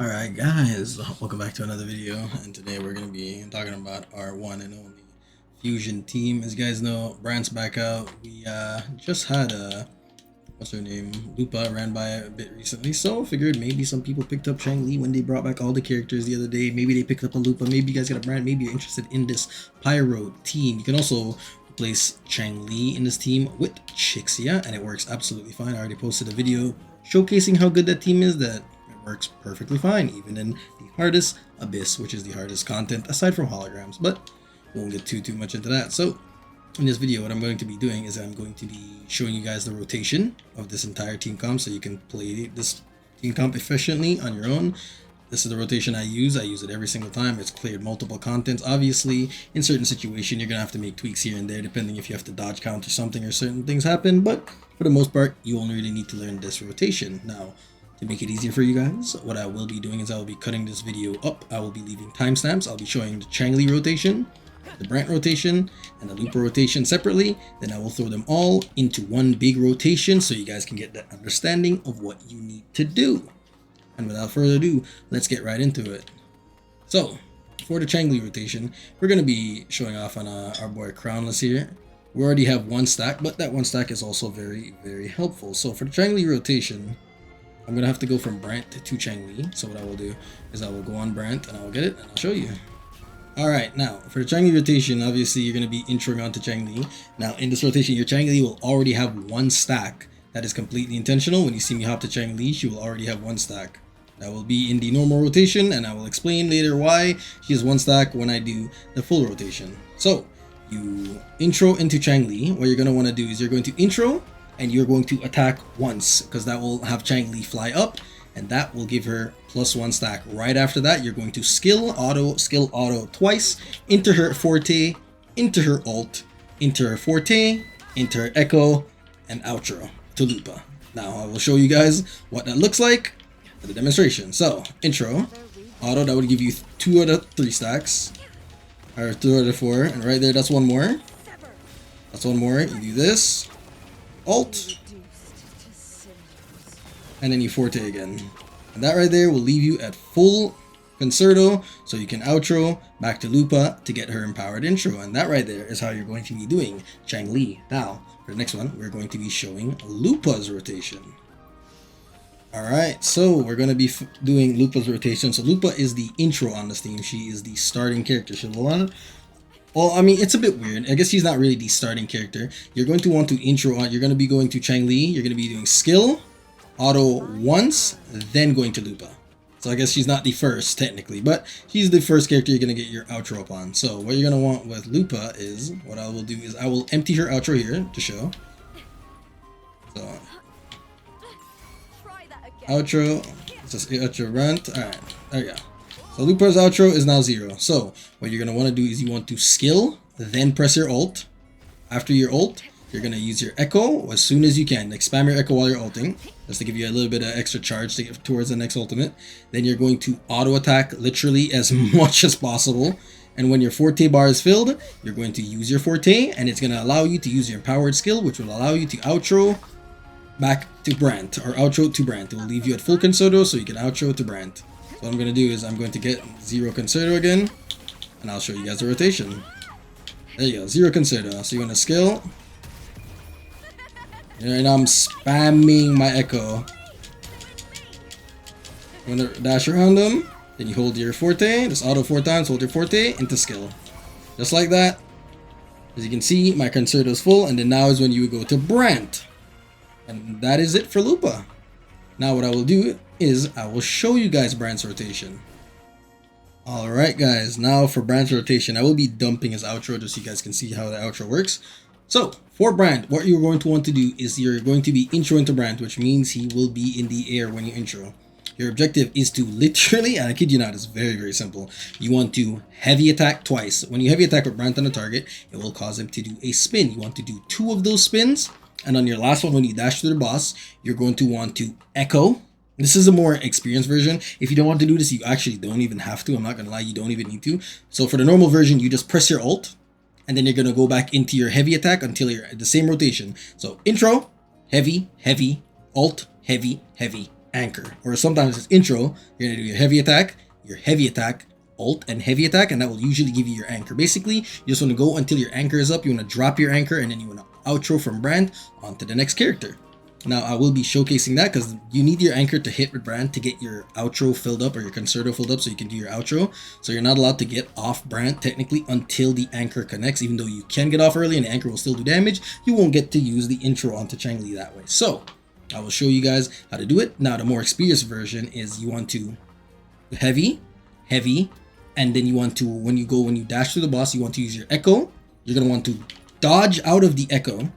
Alright guys, welcome back to another video, and today we're going to be talking about our one and only fusion team. As you guys know, Brant's back out. We just had what's her name, Lupa ran by a bit recently, so figured maybe some people picked up Changli when they brought back all the characters the other day. Maybe they picked up a Lupa, maybe you guys got a Brant, maybe you're interested in this Pyro team. You can also replace Changli in this team with Chixia, and it works absolutely fine. I already posted a video showcasing how good that team is. That works perfectly fine, even in the hardest abyss, which is the hardest content aside from holograms, but we won't get too much into that. So in this video, what I'm going to be doing is I'm going to be showing you guys the rotation of this entire team comp so you can play this team comp efficiently on your own. This is the rotation I use it every single time. It's cleared multiple contents. Obviously, in certain situations, you're gonna have to make tweaks here and there depending if you have to dodge counter something or certain things happen, but for the most part, you only really need to learn this rotation. Now, to make it easier for you guys, what I will be doing is I will be cutting this video up. I will be leaving timestamps. I'll be showing the Changli rotation, the Brant rotation, and the Lupa rotation separately. Then I will throw them all into one big rotation so you guys can get that understanding of what you need to do. And without further ado, let's get right into it. So, for the Changli rotation, we're going to be showing off on our boy Crownless here. We already have one stack, but that one stack is also very helpful. So for the Changli rotation, I'm going to have to go from Brant to Changli. So what I will do is I will go on Brant and I will get it and I'll show you. Alright, now for the Changli rotation, obviously you're going to be introing onto Changli. Now in this rotation, your Changli will already have one stack. That is completely intentional. When you see me hop to Changli, she will already have one stack. That will be in the normal rotation, and I will explain later why she has one stack when I do the full rotation. So you intro into Changli. What you're going to want to do is you're going to intro and you're going to attack once, because that will have Changli fly up and that will give her +1 stack. Right after that, you're going to skill auto twice into her forte, into her ult, into her forte, into her echo, and outro to Lupa. Now I will show you guys what that looks like for the demonstration. So intro auto, that would give you 2 out of 3 stacks, or 2 out of 4, and right there, that's one more. That's one more. You do this, ult, and then you forte again, and that right there will leave you at full concerto, so you can outro back to Lupa to get her empowered intro. And that right there is how you're going to be doing Changli. Now for the next one, we're going to be showing Lupa's rotation. Alright, so we're going to be doing Lupa's rotation. So Lupa is the intro on this team. She is the starting character. Well, I mean, it's a bit weird. I guess she's not really the starting character. You're going to want to intro on. You're going to be going to Changli. You're going to be doing skill, auto once, then going to Lupa. So I guess she's not the first, technically, but she's the first character you're going to get your outro up on. So what you're going to want with Lupa is, what I will do is I will empty her outro here to show. So, outro, just outro Brant. Alright, there you go. So Lupa's outro is now 0. So what you're going to want to do is you want to skill, then press your ult. After your ult, you're going to use your echo as soon as you can. Like, spam your echo while you're ulting, just to give you a little bit of extra charge to get towards the next ultimate. Then you're going to auto attack literally as much as possible. And when your forte bar is filled, you're going to use your forte, and it's going to allow you to use your empowered skill, which will allow you to outro back to Brant, or outro to Brant. It will leave you at full concerto so you can outro to Brant. So what I'm going to do is I'm going to get 0 concerto again, and I'll show you guys the rotation. There you go, 0 concerto. So you want to skill, and I'm spamming my echo. You want to dash around them, then you hold your forte, just auto 4 times, hold your forte into skill. Just like that. As you can see, my concerto is full, and then now is when you would go to Brant. And that is it for Lupa. Now what I will do is I will show you guys Brant's rotation. Alright guys, now for Brant's rotation, I will be dumping his outro just so you guys can see how the outro works. So for Brant, what you're going to want to do is you're going to be intro into Brant, which means he will be in the air when you intro. Your objective is to literally, and I kid you not, it's very simple. You want to heavy attack twice. When you heavy attack with Brant on a target, it will cause him to do a spin. You want to do 2 of those spins. And on your last one, when you dash to the boss, you're going to want to echo. This is a more experienced version. If you don't want to do this, you actually don't even have to. I'm not going to lie, you don't even need to. So for the normal version, you just press your ult, and then you're going to go back into your heavy attack until you're at the same rotation. So intro, heavy, heavy, ult, heavy, heavy, anchor, or sometimes it's intro. You're gonna do your heavy attack, ult, and heavy attack, and that will usually give you your anchor. Basically, you just want to go until your anchor is up. You want to drop your anchor, and then you want to outro from Brant onto the next character. Now, I will be showcasing that because you need your anchor to hit with Brant to get your outro filled up or your concerto filled up so you can do your outro. So you're not allowed to get off Brant technically until the anchor connects. Even though you can get off early and the anchor will still do damage, you won't get to use the intro onto Changli that way. So I will show you guys how to do it. Now, the more experienced version is you want to heavy, and then you want to, when you dash through the boss, you want to use your echo. You're going to want to dodge out of the echo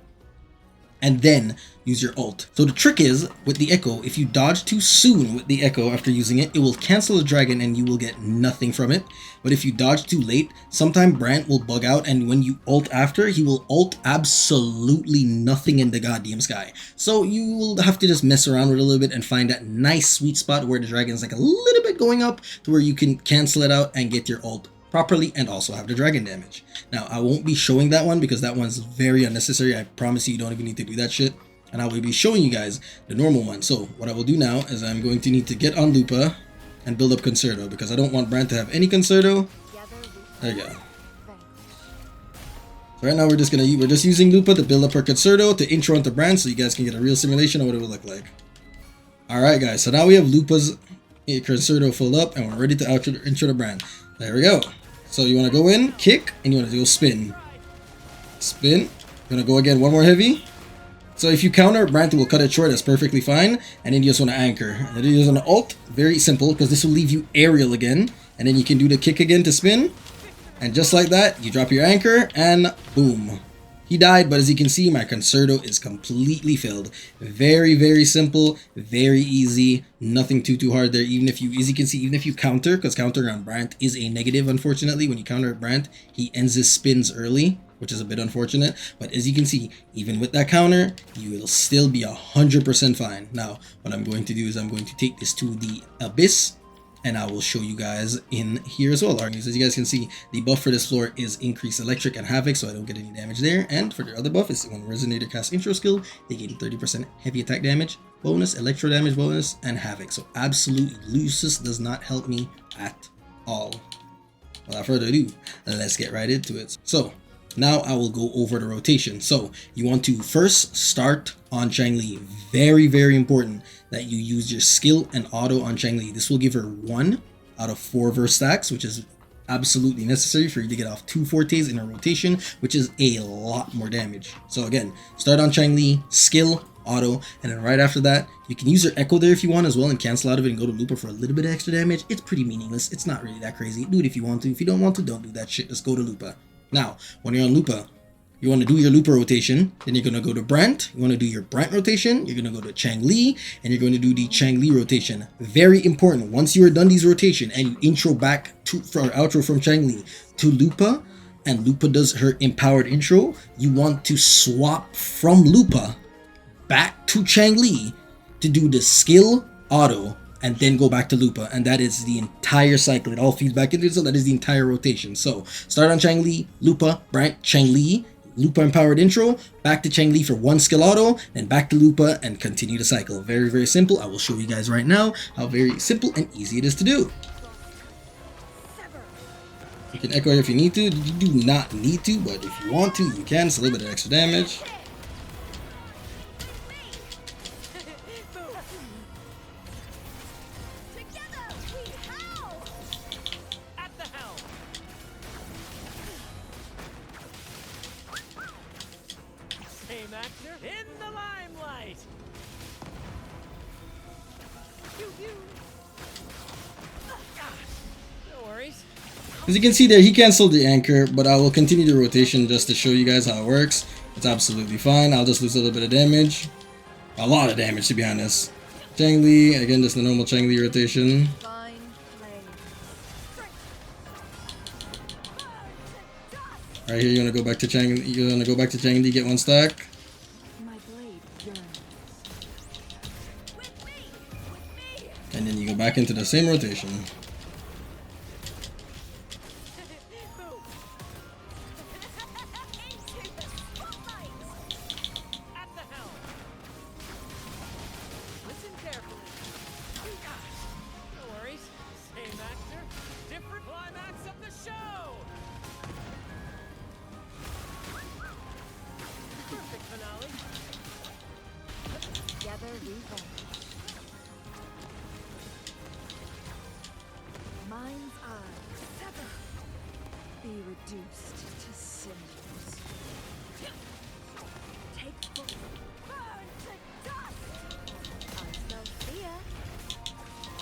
and then use your ult. So the trick is, with the echo, if you dodge too soon with the echo after using it, it will cancel the dragon and you will get nothing from it. But if you dodge too late, sometimes Brant will bug out, and when you ult after, he will ult absolutely nothing in the goddamn sky. So you will have to just mess around with it a little bit and find that nice sweet spot where the dragon is like a little bit going up to where you can cancel it out and get your ult properly and also have the dragon damage. Now, I won't be showing that one because that one's very unnecessary. I promise you don't even need to do that shit. And I will be showing you guys the normal one. So what I will do now is I'm going to need to get on Lupa and build up Concerto because I don't want Brant to have any Concerto. There you go. So right now we're just using Lupa to build up her Concerto to intro into Brant so you guys can get a real simulation of what it will look like. Alright guys, so now we have Lupa's Concerto filled up and we're ready to intro to Brant. There we go. So you want to go in, kick, and you want to do a spin. Spin. You're going to go again, one more heavy. So if you counter, Brant will cut it short, that's perfectly fine. And then you just want to anchor. And then you just want to ult, very simple, because this will leave you aerial again. And then you can do the kick again to spin. And just like that, you drop your anchor, and boom. He died, but as you can see, my Concerto is completely filled. Very, very simple, very easy, nothing too hard there. Even if you, as you can see, even if you counter, because countering on Brant is a negative, unfortunately. When you counter at Brant, he ends his spins early, which is a bit unfortunate. But as you can see, even with that counter, you will still be 100% fine. Now, what I'm going to do is I'm going to take this to the Abyss, and I will show you guys in here as well. As you guys can see, the buff for this floor is increased electric and havoc, so I don't get any damage there. And for the other buff is when Resonator casts intro skill, they gain 30% heavy attack damage bonus, electro damage bonus, and havoc. So absolute Lucis does not help me at all. Without further ado, let's get right into it. So now I will go over the rotation. So you want to first start on Changli. Very, very important that you use your skill and auto on Changli. This will give her 1 out of 4 verse stacks, which is absolutely necessary for you to get off 2 fortes in a rotation, which is a lot more damage. So again, start on Changli, skill, auto, and then right after that, you can use your echo there if you want as well and cancel out of it and go to Lupa for a little bit of extra damage. It's pretty meaningless. It's not really that crazy. Do it if you want to. If you don't want to, don't do that shit. Just go to Lupa. Now, when you're on Lupa, you want to do your Lupa rotation, then you're going to go to Brant. You want to do your Brant rotation, you're going to go to Changli, and you're going to do the Changli rotation. Very important. Once you are done these rotation and you intro back to or outro from Changli to Lupa, and Lupa does her empowered intro, you want to swap from Lupa back to Changli to do the skill auto and then go back to Lupa, and that is the entire cycle. It all feeds back into it, so that is the entire rotation. So start on Changli, Lupa, Brant, Changli, Lupa empowered intro, back to Changli for 1 skill auto, then back to Lupa and continue the cycle. Very, very simple. I will show you guys right now how very simple and easy it is to do. You can echo if you need to. You do not need to, but if you want to, you can. It's a little bit of extra damage. In the limelight. No worries. As you can see there, he canceled the anchor, but I will continue the rotation just to show you guys how it works. It's absolutely fine. I'll just lose a little bit of damage. A lot of damage, to be honest. Changli, again, just the normal Changli rotation. Right here, you want to go back to Changli. You want to go back to Changli, get 1 stack. And then you go back into the same rotation. reborn. Mind's eye, sever. Be reduced to cinders. Take full. Burn to dust. I smell fear.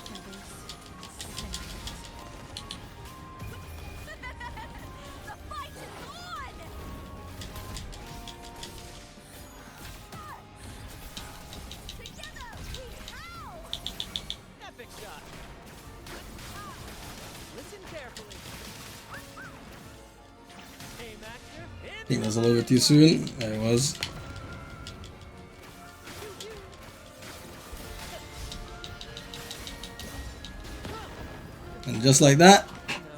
Feathers and cinders. The fight is on! Together we howl! Epic shot. Listen carefully. Hey, Master. I think that was a little bit too soon. There it was. And just like that,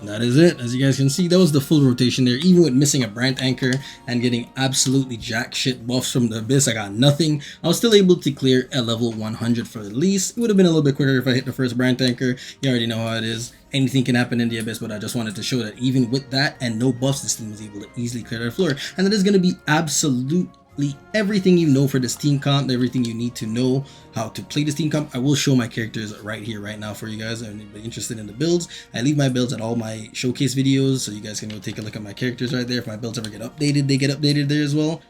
that is it. As you guys can see, that was the full rotation there. Even with missing a Brant anchor and getting absolutely jack shit buffs from the Abyss, I got nothing. I was still able to clear a level 100 for the least. It would have been a little bit quicker if I hit the first Brant anchor. You already know how it is. Anything can happen in the Abyss, but I just wanted to show that even with that and no buffs, this team was able to easily clear the floor. And that is going to be absolutely everything you know for this team comp, everything you need to know how to play this team comp. I will show my characters right here, right now for you guys. Anybody interested in the builds, I leave my builds at all my showcase videos, so you guys can go take a look at my characters right there. If my builds ever get updated, they get updated there as well.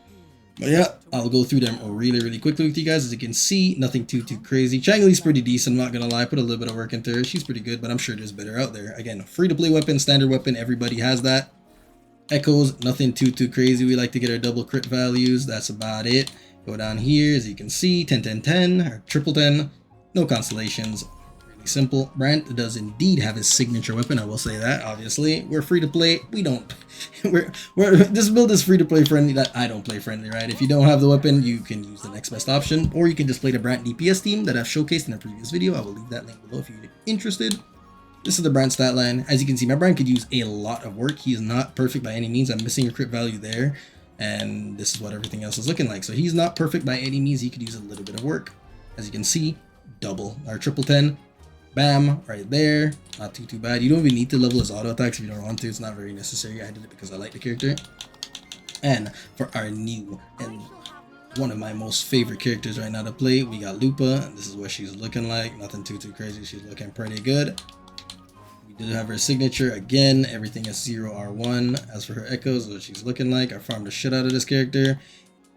But yeah, I'll go through them really quickly with you guys. As you can see, nothing too crazy. Changli's pretty decent, I'm not gonna lie. Put a little bit of work into her. She's pretty good, but I'm sure there's better out there. Again, free to play weapon, standard weapon, everybody has that. Echoes, nothing too crazy. We like to get our double crit values. That's about it. Go down here, as you can see, 10 or triple 10. No constellations. Really simple. Brant does indeed have his signature weapon. I will say that. Obviously, we're free to play. We don't. This build is free to play friendly. That I don't play friendly, right? If you don't have the weapon, you can use the next best option, or you can just play the Brant DPS team that I've showcased in a previous video. I will leave that link below if you're interested. This is the Brant stat line. As you can see, my Brant could use a lot of work. He is not perfect by any means. I'm missing a crit value there. And this is what everything else is looking like. So he's not perfect by any means. He could use a little bit of work. As you can see, double or triple 10. Bam, right there. Not too bad. You don't even need to level his auto attacks if you don't want to. It's not very necessary. I did it because I like the character. And for our new and one of my most favorite characters right now to play, we got Lupa. This is what she's looking like. Nothing too crazy. She's looking pretty good. We do have her signature. Again, everything is 0R1. As for her echoes, what she's looking like, I farmed the shit out of this character.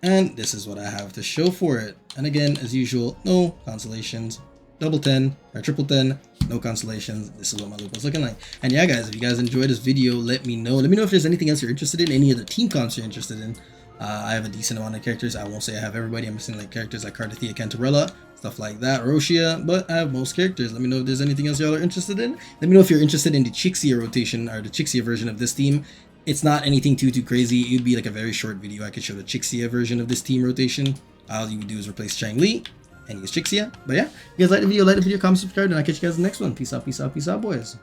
And this is what I have to show for it. And again, as usual, no constellations. Double 10 or triple 10, no constellations. This is what my Lupa's looking like. And yeah, guys, if you guys enjoyed this video, let me know. Let me know if there's anything else you're interested in, any of the team comps you're interested in. I have a decent amount of characters. I won't say I have everybody. I'm missing like characters like Cardathea Cantarella, stuff like that, Roshia, but I have most characters. Let me know if there's anything else y'all are interested in. Let me know if you're interested in the Chixia rotation or the Chixia version of this team. It's not anything too crazy. It would be like a very short video. I could show the Chixia version of this team rotation. All you would do is replace Changli and use Chixia. But yeah, if you guys like the video, comment, subscribe, and I'll catch you guys in the next one. Peace out, boys.